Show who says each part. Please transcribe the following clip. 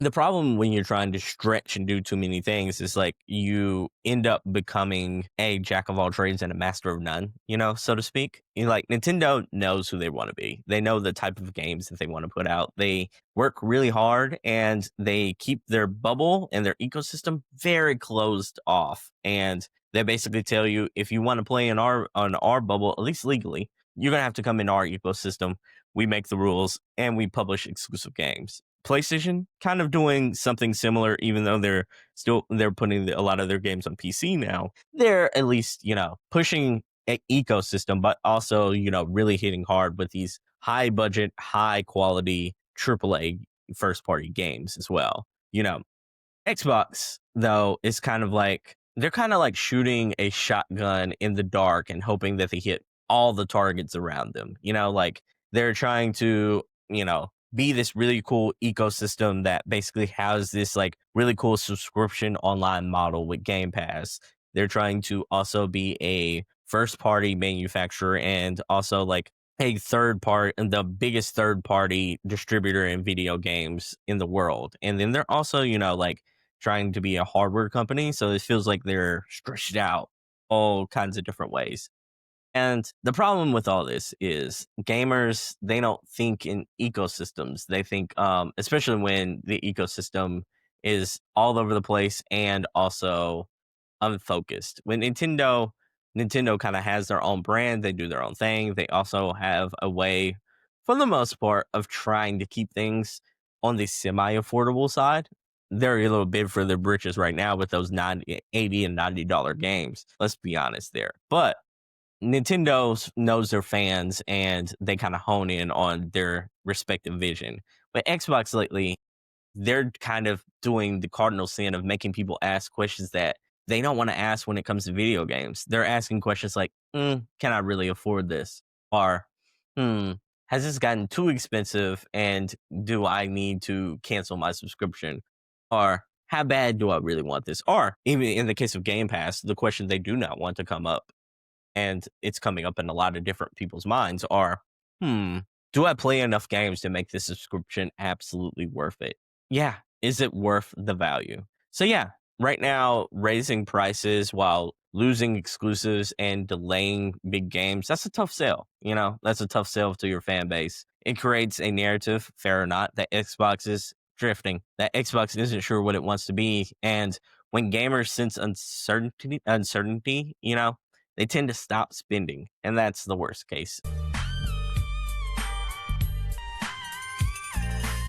Speaker 1: The problem when you're trying to stretch and do too many things is like you end up becoming a jack of all trades and a master of none, so to speak. Like Nintendo knows who they want to be. They know the type of games that they want to put out. They work really hard and they keep their bubble and their ecosystem very closed off. And they basically tell you if you want to play in our bubble, at least legally, you're gonna have to come in our ecosystem. We make the rules and we publish exclusive games. PlayStation kind of doing something similar, even though they're putting a lot of their games on PC now. They're at least pushing an ecosystem, but also really hitting hard with these high budget, high quality AAA first party games as well. Xbox though is kind of like they're kind of like shooting a shotgun in the dark and hoping that they hit all the targets around them. Like they're trying to, be this really cool ecosystem that basically has this like really cool subscription online model with Game Pass. They're trying to also be a first party manufacturer and also like a third part and the biggest third party distributor in video games in the world. And then they're also, like trying to be a hardware company. So it feels like they're stretched out all kinds of different ways. And the problem with all this is gamers, they don't think in ecosystems. They think, especially when the ecosystem is all over the place and also unfocused. When Nintendo kind of has their own brand, they do their own thing. They also have a way, for the most part, of trying to keep things on the semi-affordable side. They're a little bit for their britches right now with those 90, 80 and $90 games. Let's be honest there. But Nintendo knows their fans and they kind of hone in on their respective vision. But Xbox lately, they're kind of doing the cardinal sin of making people ask questions that they don't want to ask when it comes to video games. They're asking questions like, can I really afford this? Or, hmm, has this gotten too expensive and do I need to cancel my subscription? Or, how bad do I really want this? Or, even in the case of Game Pass, the question they do not want to come up and it's coming up in a lot of different people's minds are, hmm, do I play enough games to make this subscription absolutely worth it? Yeah. Is it worth the value? So yeah, right now raising prices while losing exclusives and delaying big games, that's a tough sell. That's a tough sell to your fan base. It creates a narrative, fair or not, that Xbox is drifting, that Xbox isn't sure what it wants to be. And when gamers sense uncertainty, they tend to stop spending, and that's the worst case.